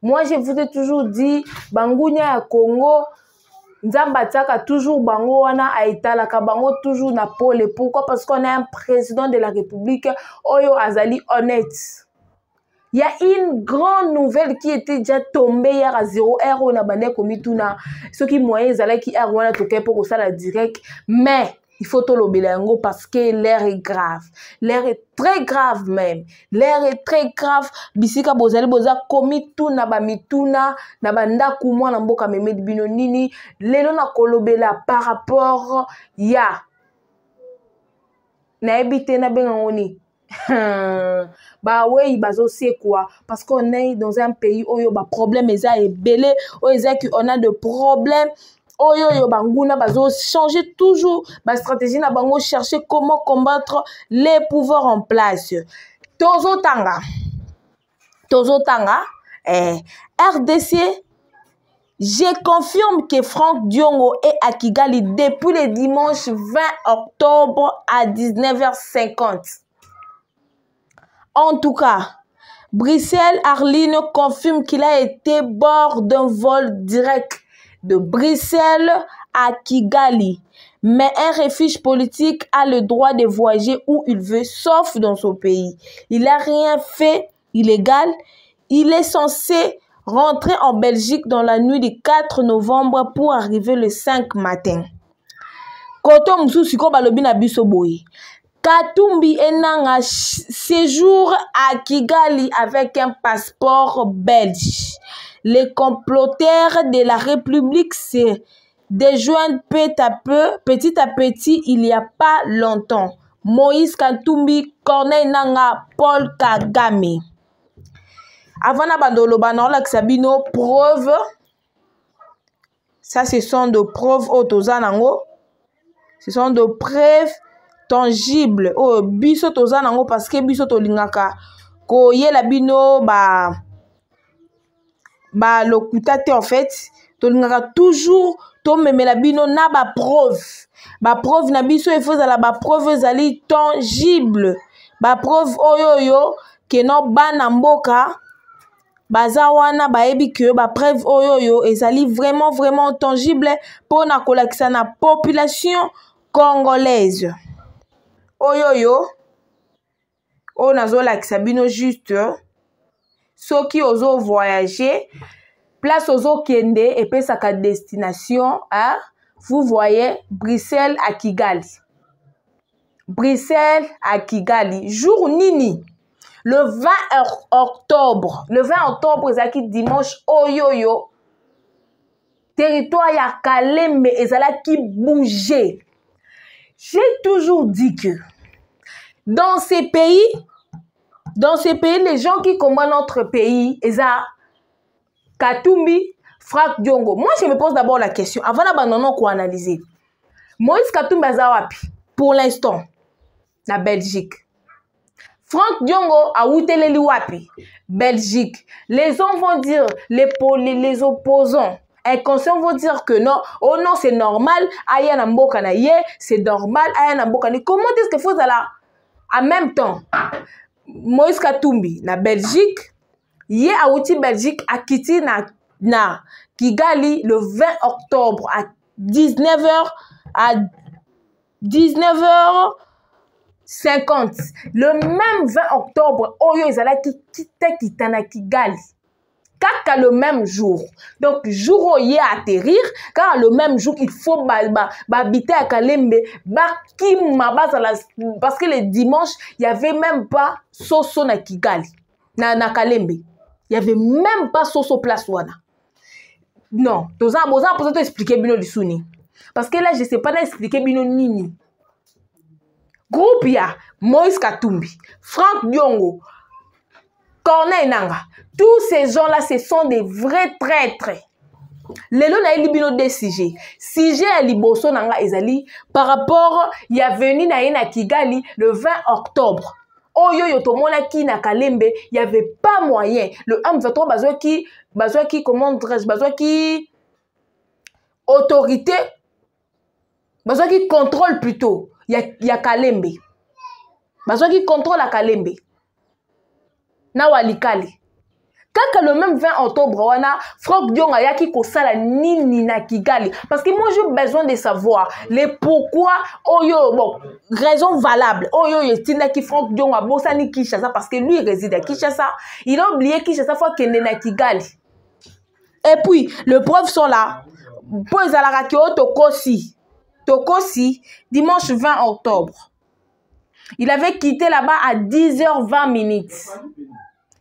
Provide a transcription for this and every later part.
Moi, je vous ai toujours dit, Bangunya ya Congo, Nzambataka toujours bango wana aitalaka bango toujours na pole. Pourquoi? Parce qu'on a un président de la République, Oyo Azali honnête. Il y a une grande nouvelle qui était déjà tombée hier à 0h on a bandé comme tuna ceux qui moyens allaient qui a wana toqué pour ça la direct, mais il faut tout l'obelango parce que l'air est grave. L'air est très grave même. L'air est très grave. Bisika bozali boza komi tuna ba mituna na banda kumwa na mboka memedi bino nini lelo na kolobela par rapport ya na ebité na bengoni. Bah oui, bazo c'est quoi? Parce qu'on est dans un pays où il y a des problèmes, et belé, où on a des problèmes, où il y a banguna bazo changer toujours la stratégie na bango chercher comment combattre les pouvoirs en place. Tozo Tanga, RDC. Je confirme que Franck Diongo est à Kigali depuis le dimanche 20 octobre à 19h50. En tout cas, Bruxelles-Arline confirme qu'il a été bord d'un vol direct de Bruxelles à Kigali. Mais un refuge politique a le droit de voyager où il veut, sauf dans son pays. Il n'a rien fait illégal. Il est censé rentrer en Belgique dans la nuit du 4 novembre pour arriver le 5 matin. Koto Moussou balobi na biso boye. Katumbi enanga séjour à Kigali avec un passeport belge. Les comploteurs de la République se déjoignent petit à petit, il n'y a pas longtemps. Moïse Katumbi, Corneille Nanga, Paul Kagame. Avant na bandolo banola Sabino preuve. Ça ce sont de preuves autozanango. Ce sont de preuves tangible oh biso toza nango parce que biso to lingaka ko yela bino ba lokutate en fait to lingaka toujours to memela bino na ba preuve na biso il faut la ba preuve zali tangible ba preuve oyoyo ke no bana mboka baza wana baebi ke ba preuve oyoyo ezali vraiment tangible pour na kolakisa na population congolaise. Oyoyo, on a la Sabino juste, ceux qui osent voyager, place aux kende et puis sa destination, hein, vous voyez Bruxelles à Kigali. Bruxelles à Kigali, jour nini, le 20 octobre, c'est dimanche, oyoyo, territoire ya Kalembe et Zala qui bougeait. J'ai toujours dit que dans ces pays, les gens qui commandent notre pays, Eza Katumbi, Franck Diongo. Moi, je me pose d'abord la question, avant d'abandonner quoi analyser. Moïse Katumbi Azawapi, pour l'instant, la Belgique. Franck Diongo a Outeleli Wapi, Belgique. Les gens vont dire, les opposants, inconscients vont dire que non, oh non, c'est normal, aya na mboka na ye, c'est normal, aya na mboka ni. Comment est-ce qu'il faut ça en même temps? Moïse Katumbi na Belgique, ye a outi Belgique a quitté na Kigali le 20 octobre à 19h50. Le même 20 octobre, Oyo Izala qui quitté na Kigali. Car le même jour. Donc, jour où il y a atterrir, car le même jour, il faut habiter à Kalembe, parce que le dimanche, il n'y avait même pas Soso na Kigali, na Kalembe. Il n'y avait même pas Soso place wana. Non, vous avez expliquer bino lisuni. Parce que là, je ne sais pas expliquer bino nini. Groupe ya Moïse Katumbi, Franck Diongo, Corneille Nanga, tous ces gens-là, ce sont des vrais traîtres. Lelo na libino des sujets. Sujet à liboso nanga ezali par rapport il y a venu na Kigali le 20 octobre. Oyo yotomona ki na Kalembe, il y avait pas moyen. Le M23 bazwa qui comment dirais-je, bazwa qui autorité, bazwa qui contrôle plutôt. Il y a Kalembe. Bazwa qui contrôle la Kalembe. Na Walikali. Kaka le même 20 octobre, on a Franck Dion ayaki kosala nini na Kigali. Parce que moi j'ai besoin de savoir les pourquoi. Oh yo, bon, raison valable. Oh yo, il qui Franck Dion a bossani Kinshasa parce que lui il réside à Kinshasa. Il a oublié Kinshasa fois qu'il est na Kigali. Et puis les preuves sont là. Pour les alaraki Tokosi, dimanche 20 octobre. Il avait quitté là-bas à 10h20 minutes.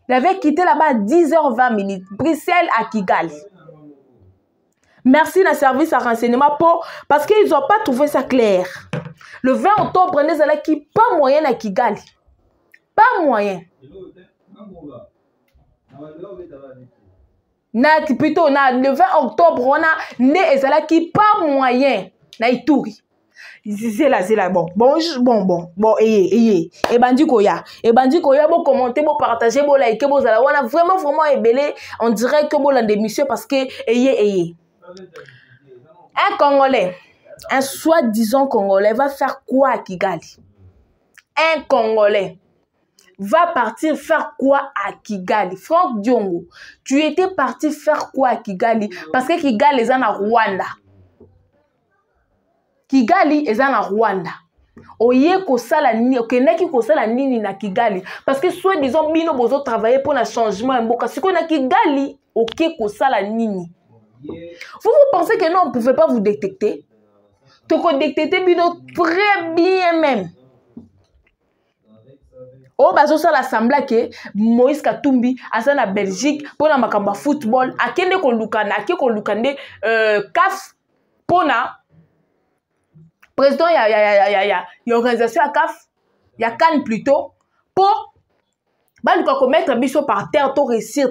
Il avait quitté là-bas à 10h20 minutes. Bruxelles à Kigali. Merci le service à renseignement parce qu'ils n'ont pas trouvé ça clair. Le 20 octobre, nous allons qui pas moyen à Kigali. Pas moyen. Plutôt, le 20 octobre, on a né qui pas moyen na Ituri. C'est là, bon, et bandi koya, bon commenter, bon partager, bon liker, bon zala, on a vraiment ébélé, on dirait que bon l'émission parce que, un Congolais, un soi-disant Congolais va faire quoi à Kigali? Un Congolais va partir faire quoi à Kigali? Franck Diongo, tu étais parti faire quoi à Kigali? Parce que Kigali est en Rwanda. Kigali est en Rwanda. Oye kosala nini, okenaki kosala nini na Kigali parce que soit disons bino bozo travailler pour le changement mboka siko na Kigali ok kosala nini. Vous pensez que non on pouvait pas vous détecter? Toko détecter bino très bien même. Oh bazo ça l'assemblée que Moïse Katumbi asa na Belgique pour na makamba football akende ko lukana akende CAF pona président, il y a organisation à CAF, il y a Cannes plutôt, pour mettre biso par terre, pour réussir.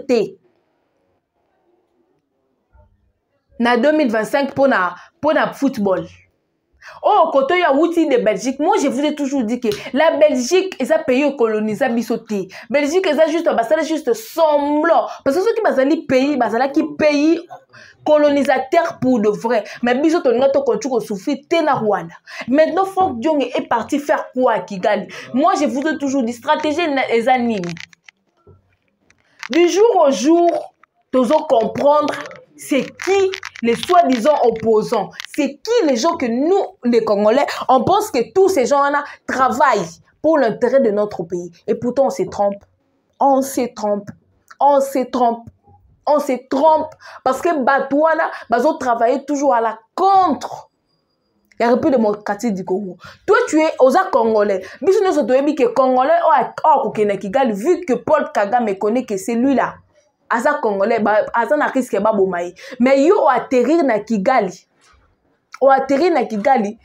Na 2025 pour na football. Oh, quand il y a outil de Belgique, moi je vous ai toujours dit que la Belgique est un pays colonisé bisoté. Belgique est juste semblant. Parce que ceux qui basali pays colonisateur pour de vrai. Mais bisoto notre continue souffrir tena Rwanda. Maintenant Franck Diong est parti faire quoi à Kigali? Moi je vous ai toujours dit stratégie les animes. Du jour au jour, nous allons comprendre c'est qui les soi-disant opposants. C'est qui les gens que nous, les Congolais, on pense que tous ces gens-là travaillent pour l'intérêt de notre pays. Et pourtant, on se trompe. On se trompe. On se trompe. On se trompe. Parce que Batouana, ils travaillent toujours à la contre. Il y a un peu de mon quartier du Congo. Toi, tu es aux Congolais. Vu que Paul Kagame connaît que c'est lui-là. Aza Congolais, aza na risque ba bomaye. Mais yo atterrir na Kigali. O atterrir na Kigali.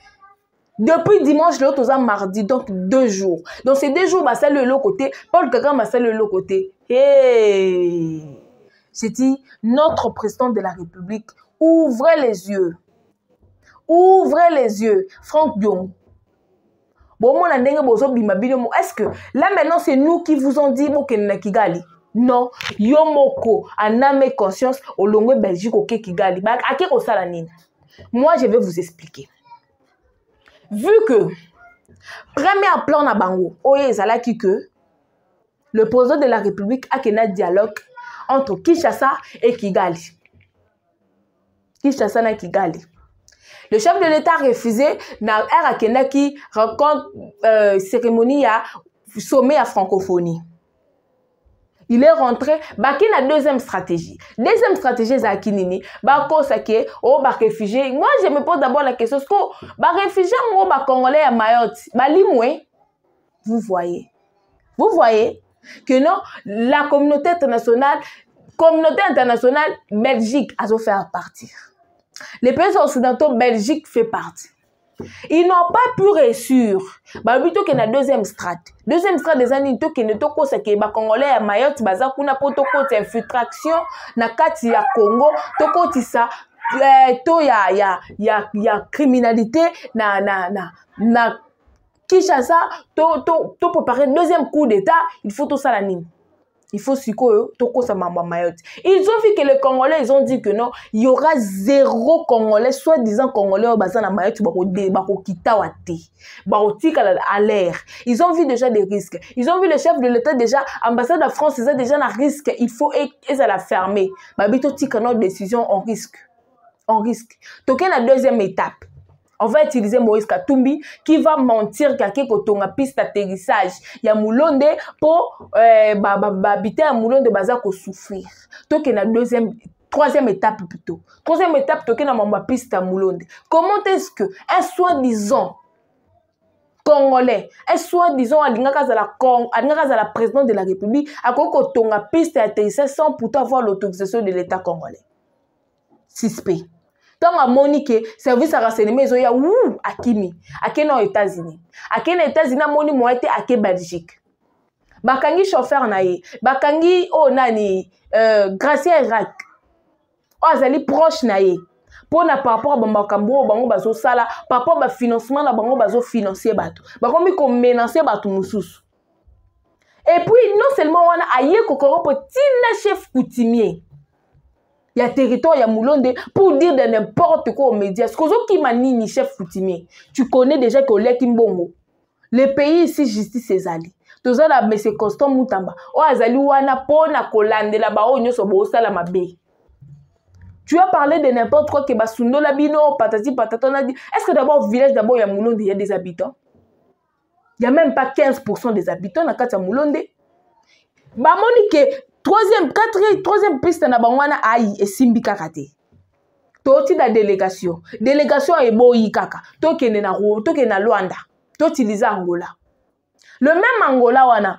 Depuis dimanche, l'autre mardi, donc 2 jours. Donc ces 2 jours, bah c'est le côté. Paul Kagame, c'est le côté. Hey, j'ai dit, notre président de la République, ouvrez les yeux. Ouvrez les yeux. Franck Dion. Bon, mon est-ce que là maintenant, c'est nous qui vous ont dit que na Kigali? Non, Yomoko, en âme et conscience, au long Belgique, au Kigali. Moi, je vais vous expliquer. Vu que, premier plan na bango, que le président de la République a un dialogue entre Kinshasa et Kigali. Kinshasa et Kigali. Le chef de l'État a refusé na RAKENA qui rencontre cérémonie à sommet à francophonie. Il est rentré, qui la deuxième stratégie. Deuxième stratégie, c'est Kinini. Réfugié. Moi, je me pose d'abord la question, est-ce que réfugié, Congolais à Mayotte, vous voyez que non, la communauté internationale, Belgique a fait partir. Les pays occidentaux, Belgique fait partie. Ils n'ont pas pu réussir. Plutôt que la deuxième strate. Deuxième strate des années, que ne toko ce que les Congolais à Mayotte, bazakuna poto kote infiltration na kati ya Congo, toko tisa to ya criminalité na Kinshasa to préparer deuxième coup d'état, il faut tout ça la nime. Il faut sikoyo toko sa mama Mayotte. Ils ont vu que les Congolais, ils ont dit que non, il y aura 0 Congolais, soi-disant Congolais au bassin na Mayotte, bako kita wate, bako tika à l'air. Ils ont vu déjà des risques. Ils ont vu le chef de l'État déjà, ambassade de France, ils ont déjà un risque. Il faut et ça la fermer. Babito tika notre décision, on risque. On risque. Toké la deuxième étape. On va utiliser Moïse Katumbi qui va mentir qu'il y a une piste d'atterrissage. Il y a Moulonde pour habiter à Moulonde baza ko souffrir. Donc il y a troisième étape plutôt. Troisième étape, il y a une piste à Moulonde. Comment est-ce que un soi-disant Congolais, un soi-disant à la présidente de la République a une piste d'atterrissage sans pourtant avoir l'autorisation de l'État congolais? Suspect. Tant à Monique, service à renseignement, ils ont dit ouh, à Kimi, à quel aux États-Unis. À quel États-Unis, Moni m'a été à quel Belgique. Bakangi chauffeur naïe, Bakangi oh nani, Gracia Irak. Oh, azali proche naïe. Pour na par rapport à Bambakambo, Bango Bazo Sala, par rapport à financement, na Bango Bazo financier bateau. Bakombi comme menacer bateau moussous. Et puis, non seulement on a aïe kokoro petit chef coutumier. Il y a territoire, il y a Moulonde, pour dire de n'importe quoi aux médias. Ce qui m'a ni chef coutumier. Tu connais déjà que le Kimbongo. Le pays ici, justice c'est Zali. Tout ça là, mais c'est constant Moutamba. Oh, Azali wana pona kolande là-bas, oh, nyoso bo sala mabe. Tu as parlé de n'importe quoi que Basundo Labino, patati patata, on a dit. Est-ce que d'abord, au village, d'abord, il y a Moulonde, il y a des habitants? Il n'y a même pas 15% des habitants dans Katia Moulonde. Bah, Monique, troisième piste na bangwana aïe et simbi kakate. Toti da délégation. Délégation est boyi kaka. Toke na Luanda. Toti liza Angola. Le même Angola wana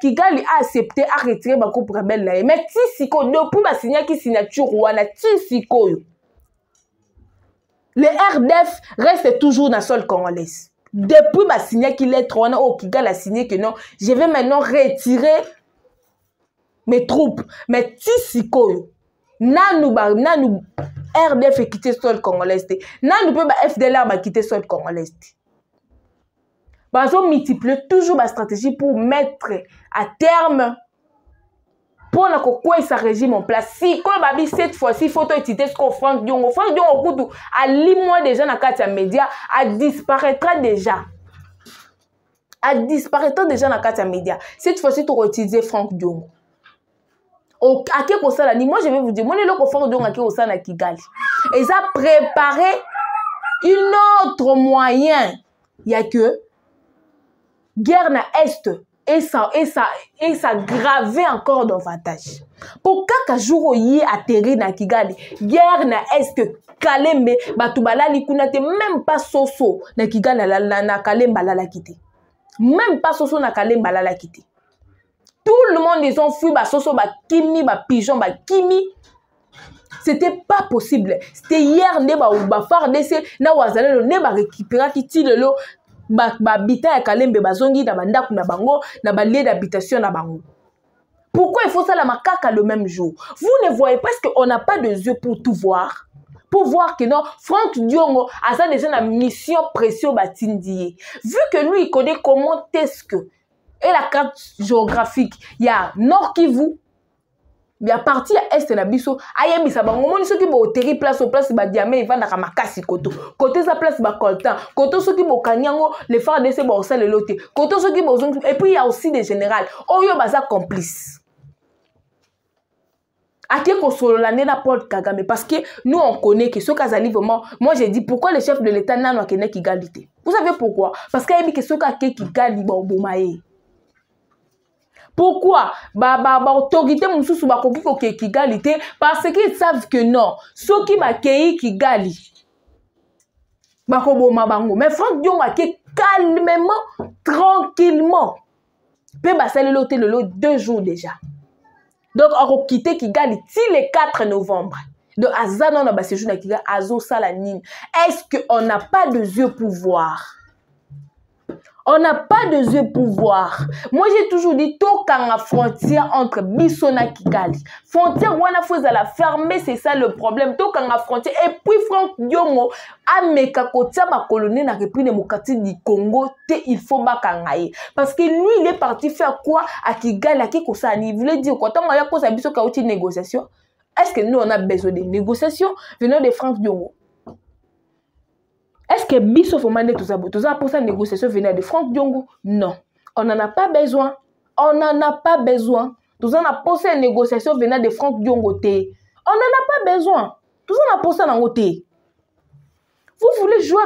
Kigali a accepté à retirer bako rebelle là. Mais tisiko depuis ba signer qui signature wana tisiko yo. Le RDF reste toujours dans le sol congolais. Depuis ba signer qui lettre wana au Kigali a signé que non, je vais maintenant retirer mes troupes, mais tisiko nanu RDF quitter sol congolais, nanu peut ba FDLR ba quitter sol congolais. Ils ont multiplié toujours ma stratégie pour mettre à terme pour que ça régime en place. Si quand babi cette fois-ci, il faut utiliser ce qu'on Franck Diongo. Franck Diongo à 10 mois déjà dans les médias, a disparaîtra déjà. A disparaîtra déjà dans les médias. Cette fois-ci, tu vas utiliser Franck Diongo. À quel point ça moi je vais vous dire, moi le Franck Diongo à quel point ça Kigali. Ils ont préparé un autre moyen. Il y a que guerre na Est et ça gravé encore davantage. Pour kaka jour yi atterri na Kigali, guerre na Est Kalembe batubala likuna te même pas soso na Kigali na Kalemba la quitté. Même pas soso na Kalemba la quitté. Tout le monde ils ont fui ba soso ba kimi ba pigeon ba kimi. C'était pas possible. C'était hier ne ba FARDC na wazalelo ne ba récupérer qui le lot habita ya Kalembe bazongi na bandaku na bango na balie d'habitation na bango. Pourquoi il faut ça la macaque le même jour? Vous ne voyez pas parce qu'on n'a pas de yeux pour tout voir. Pour voir que non, Franck Diongo a ça déjà une mission précieuse batindie. Vu que lui il connaît comment est-ce que et la carte géographique, il y a Nord Kivu, il y a partie à Est na biso, ayemi sa bango moni soki bo terri place au place ba diamé il va na makasi koto. Côté sa place ba coltan, koto soki bo kanyango les FARDC bo ça le loté. Koto soki bo zong et puis il y a aussi des généraux. Oyo baza complice. Ake ko solo la na Paul Kagame parce que nous on connaît que ce Kazali vraiment moi j'ai dit pourquoi le chef de l'État n'a pas Kigali. Vous savez pourquoi? Parce qu'il a dit que ce Kigali ba bomaye. Pourquoi? Autorité mususu ba koki ko Kigali parce qu'ils savent que non, ceux qui ba kei Kigali ba ko boma bango. Mais Franck Diongo a calmement, tranquillement. Pe ba sali loté le lot 2 jours déjà. Donc on va quitter Kigali le 4 novembre. Donc Azana na ba séjour na Kigali azo salanine. Est-ce que on n'a pas de yeux pour voir? On n'a pas de ce pouvoir. Moi, j'ai toujours dit, tant qu'à la frontière entre Bissona et Kigali. Frontière, on faut la fermer, c'est ça le problème. Tant qu'à la frontière. Et puis, Franck Diongo, à Mekakotia, ma colonie, la République démocratique du Congo, il faut bakangaye. Parce que lui, il est parti faire quoi à Kigali, à Kikosa. Il voulait dire quoi? Tant qu'il y a quoi, ça a une négociation. Est-ce que nous, on a besoin de négociations venant de Franck Diongo? Est-ce que Bisso faut demander tout ça pour ça négociation venir de Franck Diongo? Non. On n'en a pas besoin. On n'en a pas besoin. Tout ça n'a pas une négociation venant de Franck Diongo. On n'en a pas besoin. Tout ça n'a pas ça dans côté. Vous voulez jouer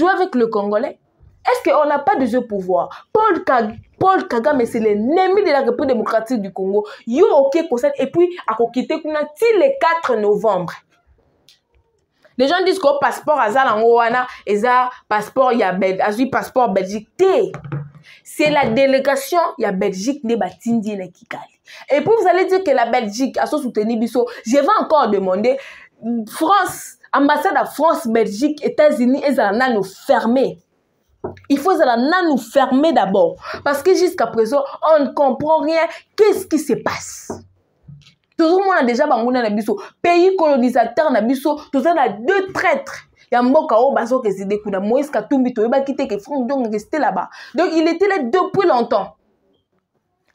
avec le Congolais? Est-ce qu'on n'a pas de ce pouvoir? Paul Kagame, c'est l'ennemi de la République démocratique du Congo. Yo ok et puis à quitter le 4 novembre. Les gens disent qu'au passeport Azalangoana, passeport passeport Belgique. C'est la délégation il y a Belgique ne batindi na Kigali. Et puis vous allez dire que la Belgique a soutenu Bisso. Je vais encore demander France, ambassade à France, Belgique, États-Unis, ils allent nous fermer. Il faut nous fermer d'abord parce que jusqu'à présent on ne comprend rien. Qu'est-ce qui se passe? Tout le monde a déjà bangouna na biso. Pays colonisateur na biso. Tout ça a deux traîtres. Il y a Mboka o bazo que c'est des coups. Moïse Katumbi to eba quitté que Franck Diongo resté là-bas. Donc il était là depuis longtemps.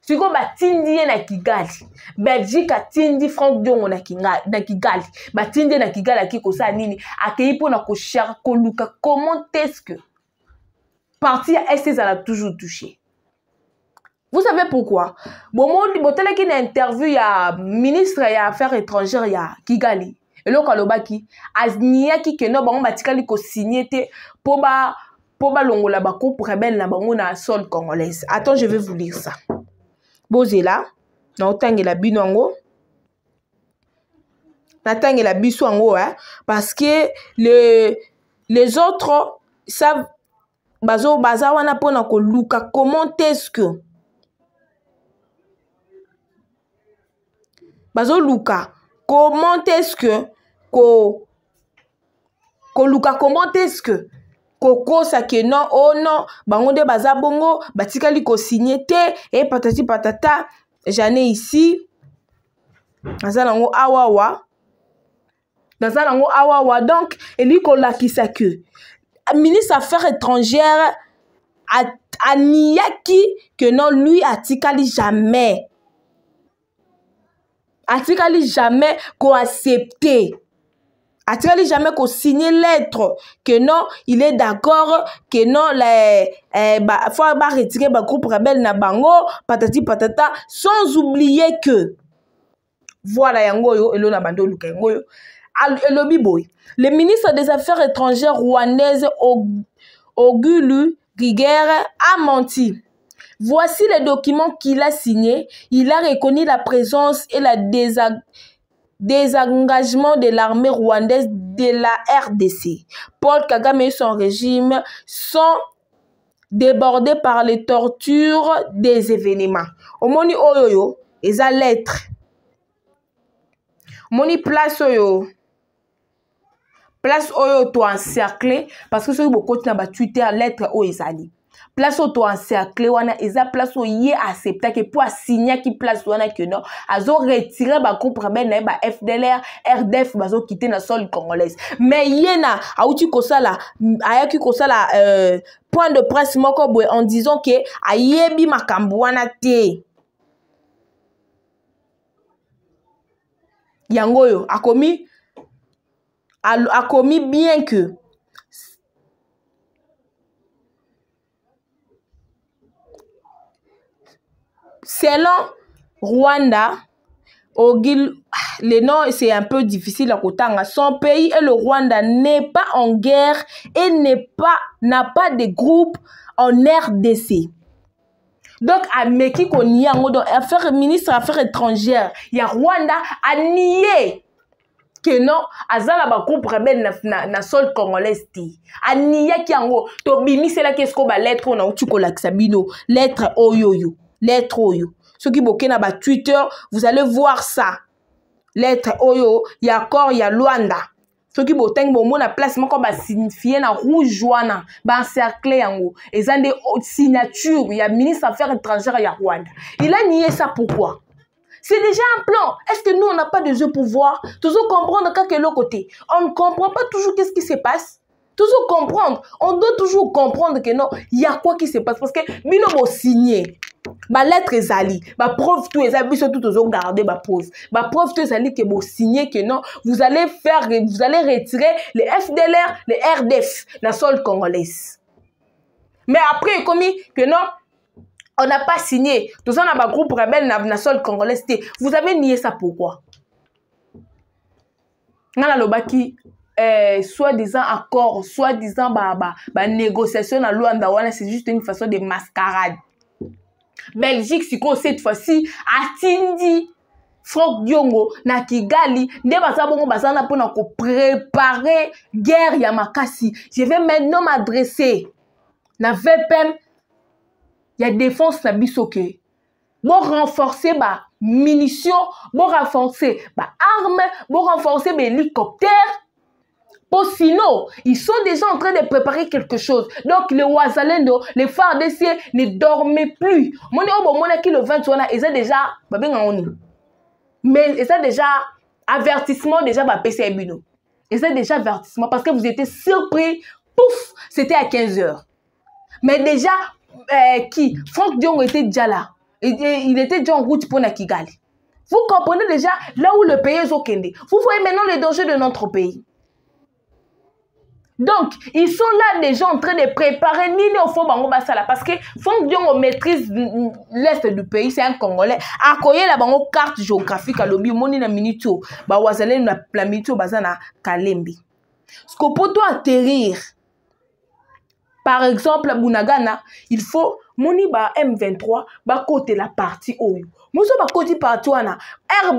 Si ko ba tindi na Kigali. Belgique a tindi Franck Diongo na Kigali. Ba tindi na Kigali akiko sa nini. Akei po na ko cher ko luka. Comment est-ce que parti à ST a toujours touché? Vous savez pourquoi? Bon, moi, il y a une interview, il y a ministre des Affaires étrangères, il y a Kigali. Et là, Kalobaki, Azniaki, que non, on va signer pour longola bako pour rebelle na bango na sol congolaise. Attends, je vais vous lire ça. Bozé là, na otangi la binongo. Na tangi la biswango, hein, parce que les autres savent, bazo wana pona ko luka, comment est-ce que Bazo Luka, comment est-ce que Luka, comment est-ce que Koko sake non, oh non, bangonde baza bongo, batikali ko signé te, et patati patata, j'en ai ici, nazalango awawa, donc, et lui ko lakisa que, ministre Affaires étrangères, a niaki que non, lui atikali jamais. A-t-il jamais qu'on accepté? A-t-il jamais qu'on signé lettre que non, il est d'accord que non, faut retirer le groupe rebelle na bango, patati patata, sans oublier que voilà yangoyo et l'on a bandé luka yangoyo. Le ministre des Affaires étrangères rwandaise Ogulu Giguère a menti. Voici les documents qu'il a signés. Il a reconnu la présence et le désengagement de l'armée rwandaise de la RDC. Paul Kagame et son régime sont débordés par les tortures des événements. Au moni oyoyo, ils ont lettre. Moni place oyo. Place oyo to encercler parce que ceux qui beaucoup na Twitter lettre o ezali. Place au to encercler wana eza place au yé accepter que pour signer qui place wana que non azo retirer ba groupe rebelle na ba FDLR RDF bazo quitter na sol congolaise mais yena auti ko sala ayaki ko sala point de presse moko boy en disant que ayebi makambo wana te yangoyo a commis bien que selon Rwanda, le nom c'est un peu difficile à côté. Son pays et le Rwanda n'est pas en guerre et n'a pas de groupe en RDC. Donc, à Meki Koni, ministre des Affaires étrangères, il y a Rwanda a nié que non, azala ba groupe rebelle na sol congolaise ti. A nié ki ango to bimi c'est là qu'est-ce qu'on va lettre na uti ko laksabino lettre oyoyo. Lettre Oyo. Ceux qui bloquent na Twitter, vous allez voir ça. Lettre Oyo, il y a encore, il y a Luanda. Soki boteng bomo na place moko ba signifier na rouge wana ba encercler yango ezande signature ya ministre affaires étrangères ya Rwanda. Il a nié ça pourquoi? C'est déjà un plan. Est-ce que nous on n'a pas de jeu pouvoir? Toujours comprendre qu'à quel côté. On ne comprend pas toujours qu'est-ce qui se passe. Toujours comprendre. On doit toujours comprendre que non, il y a quoi qui se passe parce que bino bo signé. Ba lettre ezali, ba preuve tout ezali, biso tout toujours garder ba preuve. Ba preuve tout ezali que vous signez que non, vous allez retirer les FDLR, les RDF, la sol congolaise. Mais après comme que non, on n'a pas signé. Tout ça na ba groupe rebelle na sol congolaise. Vous avez nié ça pourquoi? Ngala lobaki soi-disant accord, soi-disant négociation na Luanda wana, c'est juste une façon de mascarade. Belgique siko cette fois-ci atindi Franck Diongo na Kigali nde baza bongo bazana pona ko préparer guerre ya makasi. Je vais maintenant m'adresser na VPM ya défense na bisoke. Bon renforcer ba munitions, bon renforcer ba armes, bon renforcer ba hélicoptères. Sinon, ils sont déjà en train de préparer quelque chose. Donc, les Ouazalendo, les FARDC ne dormaient plus. Mon qui le 21, ils ont déjà, mais ils ont déjà avertissement déjà PC Bino. Ils ont déjà avertissement parce que vous étiez surpris. Pouf, c'était à 15 h. Mais déjà, Franck Diongo était déjà là. Il était déjà en route pour Nakigali. Vous comprenez déjà là où le pays est au Kende. Vous voyez maintenant les dangers de notre pays. Donc, ils sont là déjà en train de préparer Nini au fond Bango Basala parce que Franck Diongo maîtrise l'est du pays, c'est un Congolais. Akoye la Bango carte géographique à l'obi, moni na minito, ba wazale na la minito bazana Kalembi. Ce qu'on peut atterrir, par exemple, à Bunagana, il faut moni ba M23 ba côté la partie oyo. Moso ba côté partie wana,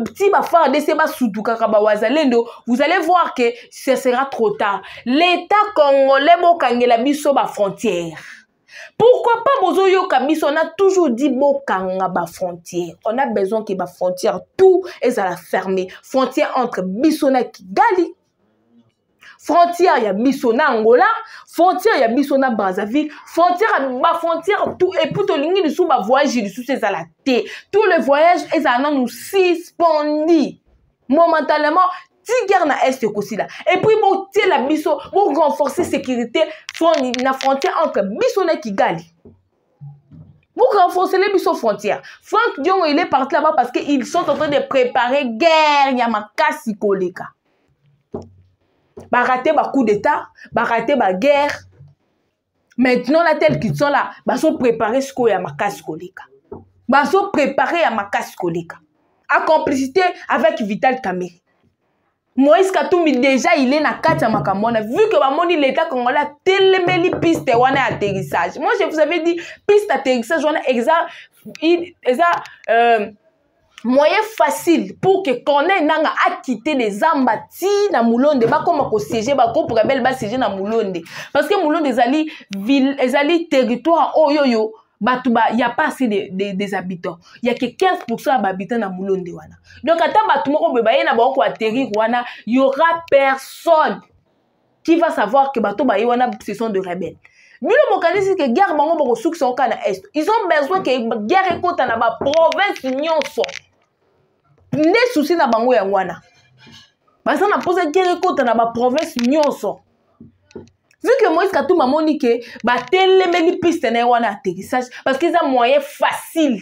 petit ba faire de ces ba sutuka ba wazalendo, vous allez voir que ce sera trop tard. L'État congolais bo kangela biso ba frontière. Pourquoi pas bozo yo kabiso, on a toujours dit bo kanga ba frontière. On a besoin que ba frontière tout est à la fermer. Frontière entre biso na Kigali. Frontière ya biso na Angola, frontière ya biso na Brazzaville, frontière tout et pour to lingi dessous ba voyage dessous c'est à la té. Tous les voyages est à nous suspendus. Momentanément, ti guerre na est aussi là. Et puis bon té la biso pour renforcer sécurité na frontière entre biso na Kigali. Pour renforcer les biso frontières. Franck Diongo il est parti là-bas parce qu'ils sont en train de préparer guerre Yamakasi Koleka. Barater ba coup d'état, barater ba guerre. Maintenant là tels qu'ils sont là, bah sont préparés ce qu'on y a Makasi Koleka. Bah sont préparés à Makasi Koleka. À complicité avec Vital Kamerhe. Moïse Katumbi déjà il est na kati ya makamona vu que ba moni l'état congolais a telemeli piste wana atterrissage. Moi je vous avais dit piste atterrissage wana moyen facile pour que Corneille Nanga a quitté les ambati na Moulonde ba comme ko siéger ba ko pour rebelle ba siéger na Moulonde parce que Moulonde ezali ville ezali territoire oyoyo batuba y a pas assez des habitants il y a que 15% d'habitants na Moulonde wana donc ata batu moko be ba yena ba ko atterrir wana il y aura personne qui va savoir que batu ba wana ce sont de rebelles. Bino mokanisi que guerre bango boko souk son kana est ils ont besoin que guerre ekota na ba province nyonso. Ne souci na bango ya wana. Basa na pose guerre ekota na ba province nyonso. Vu que Moïse Katumbi moni que ba telemeli piste na wana atterrissage parce qu'ils ont moyen facile.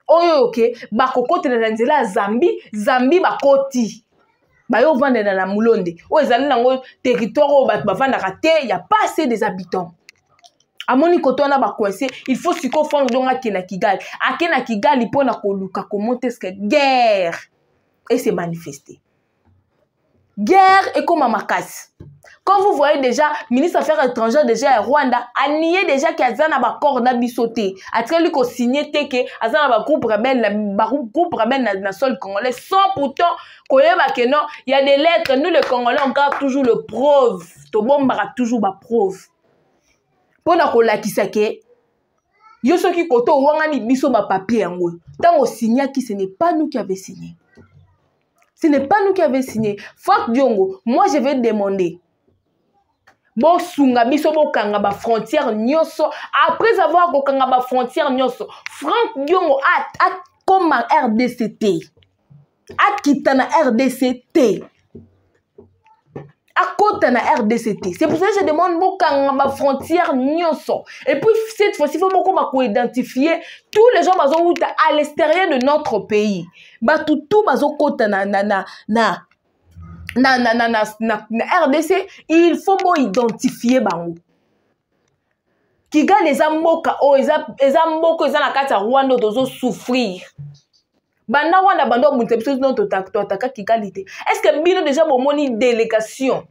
Oyo ok ba kokote na nzela Zambie ba koti. Ba yo vendre na Moulonde. O ezali nango territoire o ba vendre raté, il y a pas assez des habitants. Amoni kotona ba coincé, il faut siko fond donc akena Kigali. Akena Kigali pona koluka komonter ce que guerre et se manifester. Guerre et comme Makasi. Quand vous voyez déjà ministre des Affaires étrangères déjà à Rwanda a nié déjà qu'il y a un accord na bisoté. A très lui ko signé que azana ba groupe rebelle na sol congolais sans pourtant koyeba que non, il y a des lettres, nous les Congolais on garde toujours le preuve. To bombara toujours ba preuve. Pona ko lakisa ke yo soki koto wangani biso ba papier yango. Tant au signé qui ce n'est pas nous qui avait signé. Ce n'est pas nous qui avons signé. Franck Diongo, moi je vais demander. Bon, sunga biso bo kanga ba frontière nyonso. Après avoir ko kanga ba frontière nyonso, Franck Diongo a comme RDCT. A quitté na RDCT. À côté na RDCT. C'est pour ça que je demande beaucoup de frontières nyonso. Et puis cette fois-ci, il faut beaucoup identifier tous les gens qui sont à l'extérieur de notre pays. Bah tout bazo côté na RDC, il faut identifier bango. Kiga les amboka oh les amboka ils na kati ya Rwanda dozo souffrir. Banda wana bando muntebiso non totaka kigalite. Est-ce que bino déjà bomoni délégation?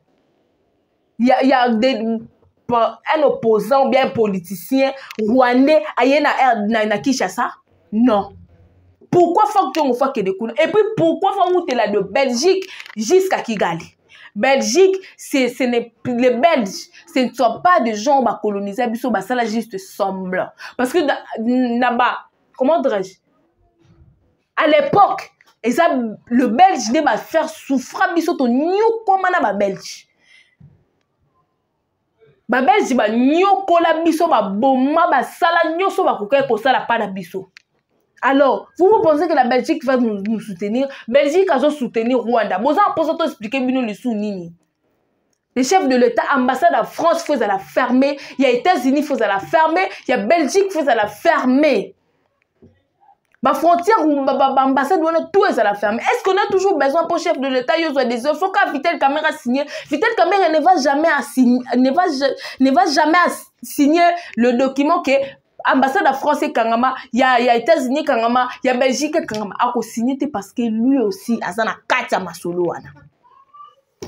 Il y a un opposant ou bien un politicien rwandais aye na Kinshasa? Non. Pourquoi faut que on fasse que des coups? Et puis pourquoi faut monter là de Belgique jusqu'à Kigali? Belgique, les Belges, ce ne sont pas des gens qui colonisés, ça là juste semblant. Parce que là-bas, comment dirais-je? À l'époque, le Belge ne va faire souffrir bisoto nyo comme na Belge. Ba Belge ba nyo kola biso ba boma ba sala nyo so ba koke ko sala pas na biso. Alors, vous pensez que la Belgique va nous soutenir? Belgique a soutenir Rwanda. Vous avez posé expliquer bino le sous nini. Le chef de l'État, ambassade à France, faut la fermer. Il y a États-Unis, faut la fermer. Il y a Belgique, faut la fermer. Ma frontière ou ma ambassade, tout est à la fermer. Est-ce qu'on a toujours besoin pour chef de l'État? Il y a faut qu'à Vitel Caméra signe. Vitel Caméra ne va jamais signer le document que ambassade à France et Kangama, il y a États-Unis Kangama, il y a Belgique Kangama. A signé parce que lui aussi a na kata masolo wana.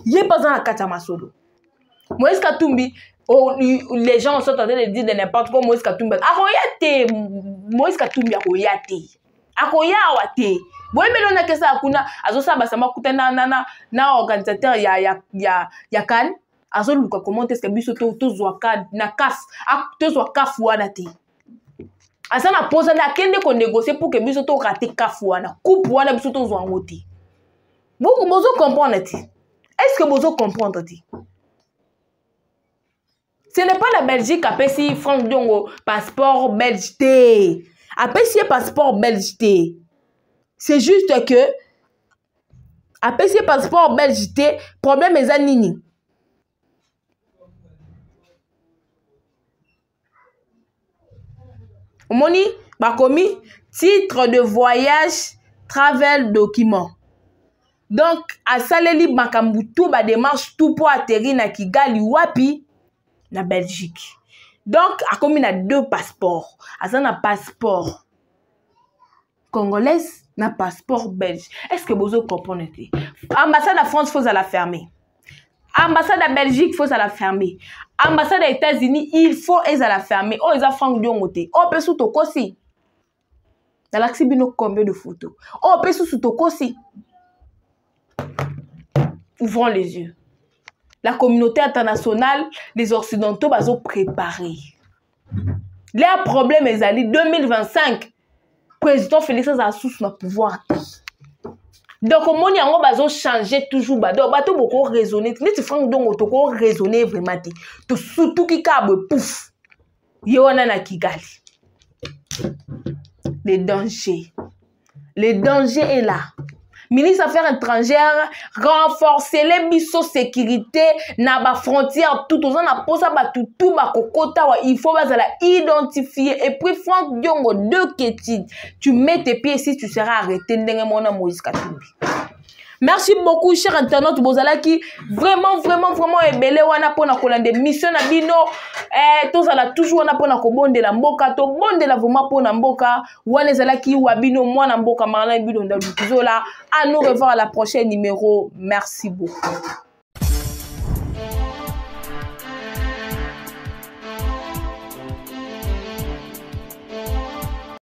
Il est pas dans la kata masolo. Moïse Katumbi, les gens sont en train de dire de n'importe quoi Moïse Katumbi. Akoyate Moïse Katumbi akoyate. Akoyawate. Boy melo na kesa akuna azosa basama kutana na organisateur ya kan azo luka comment est-ce que biso to zwa kan na kaf to zwa kaf wana te. Asa na posa na kende ko négocier pour que biso to rater kaf wana coupe wana biso to zwa ngoti. Bozo comprendre ti. Est-ce que bozo comprendre ti? Ce n'est pas la Belgique qui a payé Franck Diongo passeport belge. A payé passeport belge. C'est juste que a payé passeport belge. Problème est à nini. Moni, bakomi titre de voyage, travel document. Donc, à Saleli Makambutu, ba démarche tout pour atterrir na Kigali wapi na Belgique. Donc, à comme il a 2 passeports. À ça, on a passeport congolais, na passeport belge. Est-ce que vous comprenez? Ambassade de France, il faut la fermer. Ambassade de Belgique, il faut la fermer. Ambassade des États-Unis, il faut la fermer. Oh, ils ont Franck Diongo. Oh, peut sous ton aussi. Dans l'axibino, combien de photos? Oh, peut sous ton aussi. Ouvrons les yeux. La communauté internationale, les Occidentaux, ils ont préparé. Les problèmes, ils allaient 2025. Président Félix Assous n'a pouvoir. Donc, on y a changé toujours. Donc, on beaucoup raisonner. Les Franck Diongo, on raisonner vraiment. Tout surtout qui cabe pouf. Yona na Kigali. Les dangers. Le danger est là. Ministre des Affaires étrangères, renforcer les biso sécurité na ba frontière tout aux na posa ba tout ba kokota wa il faut la identifier et puis Franck Diongo de Ketid tu mets tes pieds ici tu seras arrêté ndenge mona Moïse Katumbi. Merci beaucoup cher internaute bozalaki vraiment ebele wana pona kolande mission na bino tozala toujours wana pona kobondela mboka to bondela vraiment pona mboka wana ezalaki wa bino mwana mboka marla bino ndalukizola à nous revoir à la prochaine numéro. Merci beaucoup.